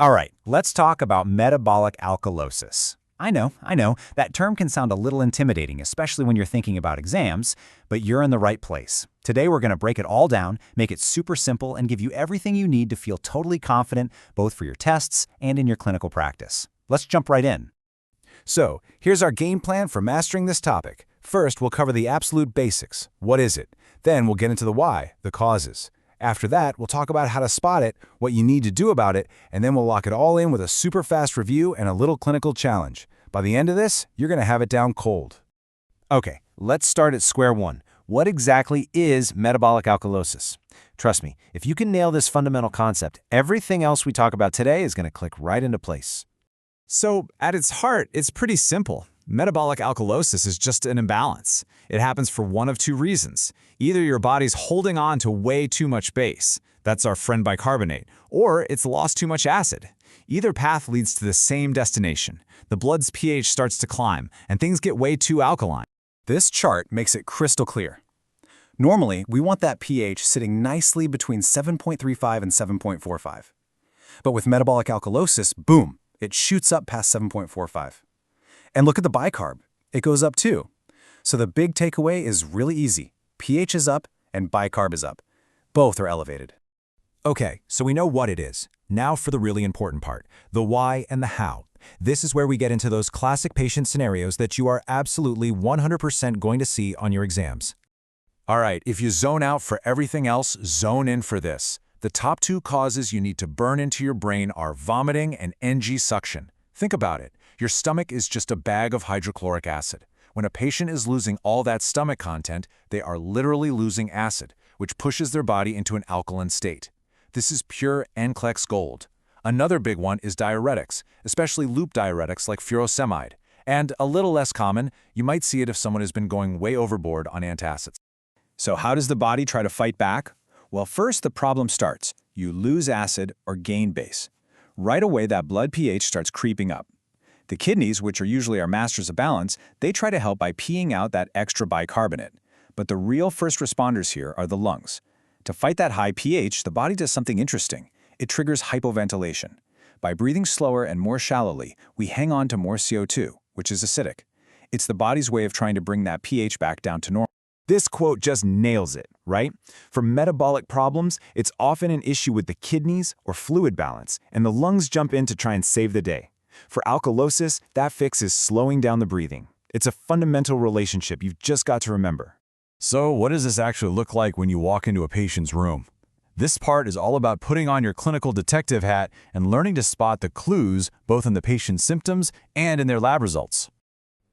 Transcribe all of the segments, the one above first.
All right, let's talk about metabolic alkalosis. I know, that term can sound a little intimidating, especially when you're thinking about exams, but you're in the right place. Today we're going to break it all down, make it super simple, and give you everything you need to feel totally confident, both for your tests and in your clinical practice. Let's jump right in. So, here's our game plan for mastering this topic. First, we'll cover the absolute basics. What is it? Then we'll get into the why, the causes. After that, we'll talk about how to spot it, what you need to do about it, and then we'll lock it all in with a super fast review and a little clinical challenge. By the end of this, you're going to have it down cold. Okay, let's start at square one. What exactly is metabolic alkalosis? Trust me, if you can nail this fundamental concept, everything else we talk about today is going to click right into place. So, at its heart, it's pretty simple. Metabolic alkalosis is just an imbalance. It happens for one of two reasons. Either your body's holding on to way too much base, that's our friend bicarbonate, or it's lost too much acid. Either path leads to the same destination. The blood's pH starts to climb, and things get way too alkaline. This chart makes it crystal clear. Normally, we want that pH sitting nicely between 7.35 and 7.45. But with metabolic alkalosis, boom, it shoots up past 7.45. And look at the bicarb. It goes up too. So the big takeaway is really easy. pH is up and bicarb is up. Both are elevated. Okay, so we know what it is. Now for the really important part, the why and the how. This is where we get into those classic patient scenarios that you are absolutely 100% going to see on your exams. All right, if you zone out for everything else, zone in for this. The top two causes you need to burn into your brain are vomiting and NG suction. Think about it. Your stomach is just a bag of hydrochloric acid. When a patient is losing all that stomach content, they are literally losing acid, which pushes their body into an alkaline state. This is pure NCLEX gold. Another big one is diuretics, especially loop diuretics like furosemide. And a little less common, you might see it if someone has been going way overboard on antacids. So how does the body try to fight back? Well, first the problem starts. You lose acid or gain base. Right away, that blood pH starts creeping up. The kidneys, which are usually our masters of balance, they try to help by peeing out that extra bicarbonate. But the real first responders here are the lungs. To fight that high pH, the body does something interesting. It triggers hypoventilation. By breathing slower and more shallowly, we hang on to more CO2, which is acidic. It's the body's way of trying to bring that pH back down to normal. This quote just nails it, right? For metabolic problems, it's often an issue with the kidneys or fluid balance, and the lungs jump in to try and save the day. For alkalosis, that fix is slowing down the breathing. It's a fundamental relationship you've just got to remember. So what does this actually look like when you walk into a patient's room? This part is all about putting on your clinical detective hat and learning to spot the clues both in the patient's symptoms and in their lab results.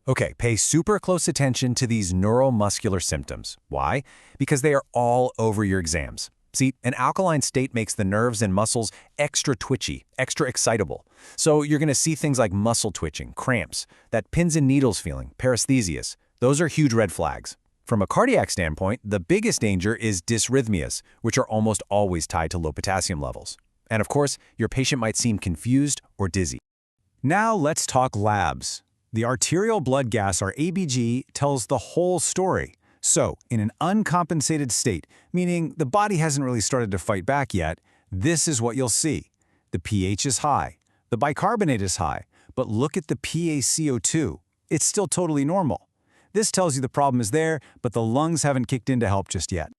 Okay, pay super close attention to these neuromuscular symptoms. Why? Because they are all over your exams. See, an alkaline state makes the nerves and muscles extra twitchy, extra excitable. So you're going to see things like muscle twitching, cramps, that pins and needles feeling, paresthesias. Those are huge red flags. From a cardiac standpoint, the biggest danger is dysrhythmias, which are almost always tied to low potassium levels. And of course, your patient might seem confused or dizzy. Now let's talk labs. The arterial blood gas, or ABG, tells the whole story. So, in an uncompensated state, meaning the body hasn't really started to fight back yet, this is what you'll see. The pH is high, the bicarbonate is high, but look at the PaCO2. It's still totally normal. This tells you the problem is there, but the lungs haven't kicked in to help just yet.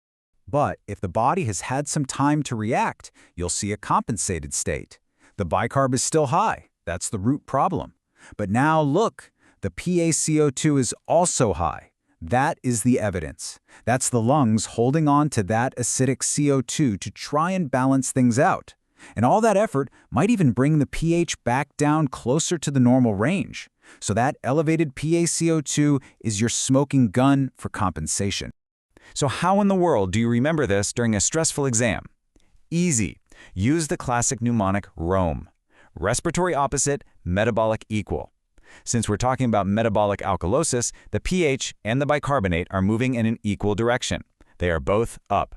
But if the body has had some time to react, you'll see a compensated state. The bicarb is still high. That's the root problem. But now look, the PaCO2 is also high. That is the evidence. That's the lungs holding on to that acidic CO2 to try and balance things out. And all that effort might even bring the pH back down closer to the normal range. So that elevated PaCO2 is your smoking gun for compensation. So how in the world do you remember this during a stressful exam? Easy. Use the classic mnemonic ROME. Respiratory opposite, metabolic equal. Since we're talking about metabolic alkalosis, the pH and the bicarbonate are moving in an equal direction. They are both up.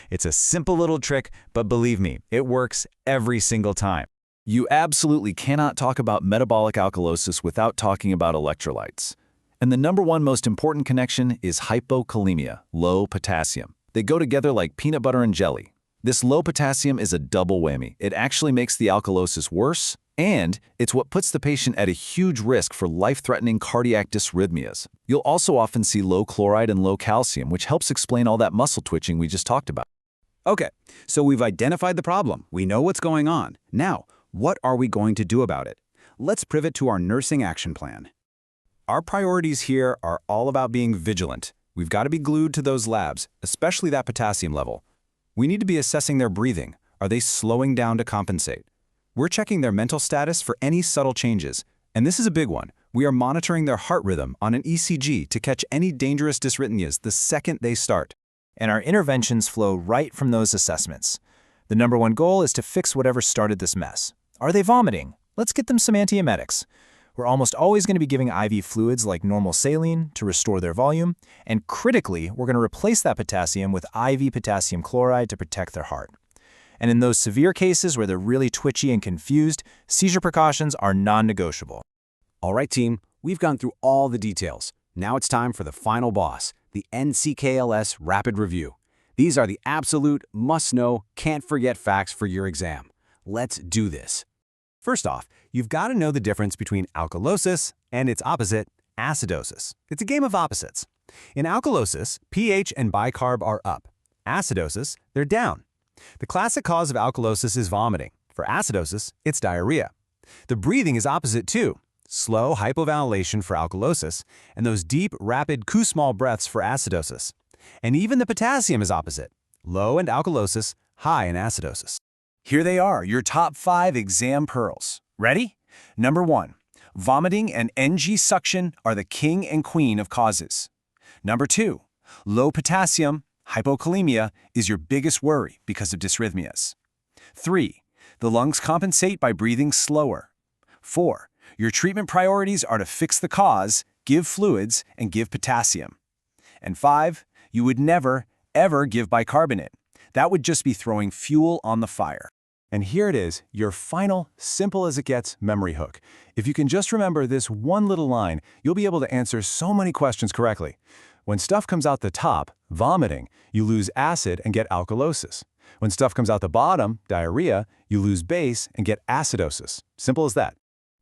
It's a simple little trick, but believe me, it works every single time. You absolutely cannot talk about metabolic alkalosis without talking about electrolytes. And the number one most important connection is hypokalemia, low potassium. They go together like peanut butter and jelly. This low potassium is a double whammy. It actually makes the alkalosis worse, and it's what puts the patient at a huge risk for life-threatening cardiac dysrhythmias. You'll also often see low chloride and low calcium, which helps explain all that muscle twitching we just talked about. Okay, so we've identified the problem. We know what's going on. Now, what are we going to do about it? Let's pivot to our nursing action plan. Our priorities here are all about being vigilant. We've got to be glued to those labs, especially that potassium level. We need to be assessing their breathing. Are they slowing down to compensate? We're checking their mental status for any subtle changes. And this is a big one. We are monitoring their heart rhythm on an ECG to catch any dangerous dysrhythmias the second they start. And our interventions flow right from those assessments. The number one goal is to fix whatever started this mess. Are they vomiting? Let's get them some antiemetics. We're almost always going to be giving IV fluids like normal saline to restore their volume, and critically, we're going to replace that potassium with IV potassium chloride to protect their heart. And in those severe cases where they're really twitchy and confused, seizure precautions are non-negotiable. All right, team, we've gone through all the details. Now it's time for the final boss, the NCKLS Rapid Review. These are the absolute, must-know, can't-forget facts for your exam. Let's do this. First off, you've got to know the difference between alkalosis and its opposite, acidosis. It's a game of opposites. In alkalosis, pH and bicarb are up. Acidosis, they're down. The classic cause of alkalosis is vomiting. For acidosis, it's diarrhea. The breathing is opposite too. Slow hypoventilation for alkalosis, and those deep, rapid, small breaths for acidosis. And even the potassium is opposite. Low in alkalosis, high in acidosis. Here they are, your top 5 exam pearls. Ready? Number 1, vomiting and NG suction are the king and queen of causes. Number 2, low potassium, hypokalemia, is your biggest worry because of dysrhythmias. 3, the lungs compensate by breathing slower. 4, your treatment priorities are to fix the cause, give fluids, and give potassium. And 5, you would never, ever give bicarbonate. That would just be throwing fuel on the fire. And here it is, your final, simple-as-it-gets memory hook. If you can just remember this one little line, you'll be able to answer so many questions correctly. When stuff comes out the top, vomiting, you lose acid and get alkalosis. When stuff comes out the bottom, diarrhea, you lose base and get acidosis. Simple as that.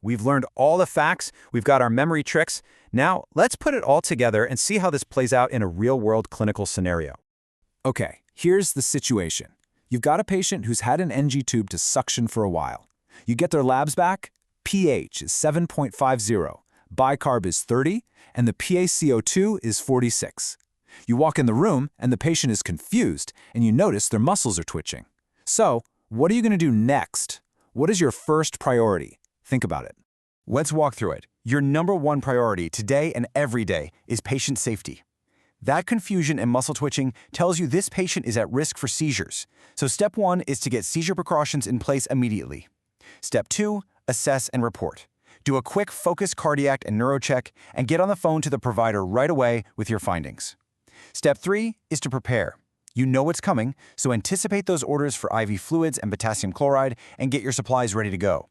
We've learned all the facts, we've got our memory tricks. Now, let's put it all together and see how this plays out in a real-world clinical scenario. Okay, here's the situation. You've got a patient who's had an NG tube to suction for a while. You get their labs back, pH is 7.50, bicarb is 30, and the PaCO2 is 46. You walk in the room and the patient is confused, and you notice their muscles are twitching. So, what are you going to do next? What is your first priority? Think about it. Let's walk through it. Your number 1 priority today and every day is patient safety. That confusion and muscle twitching tells you this patient is at risk for seizures. So step 1 is to get seizure precautions in place immediately. Step 2, assess and report. Do a quick focused cardiac and neuro check and get on the phone to the provider right away with your findings. Step 3 is to prepare. You know what's coming, so anticipate those orders for IV fluids and potassium chloride and get your supplies ready to go.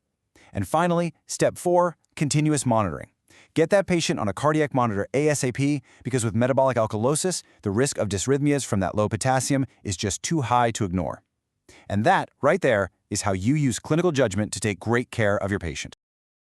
And finally, step 4, continuous monitoring. Get that patient on a cardiac monitor ASAP because with metabolic alkalosis, the risk of dysrhythmias from that low potassium is just too high to ignore. And that, right there, is how you use clinical judgment to take great care of your patient.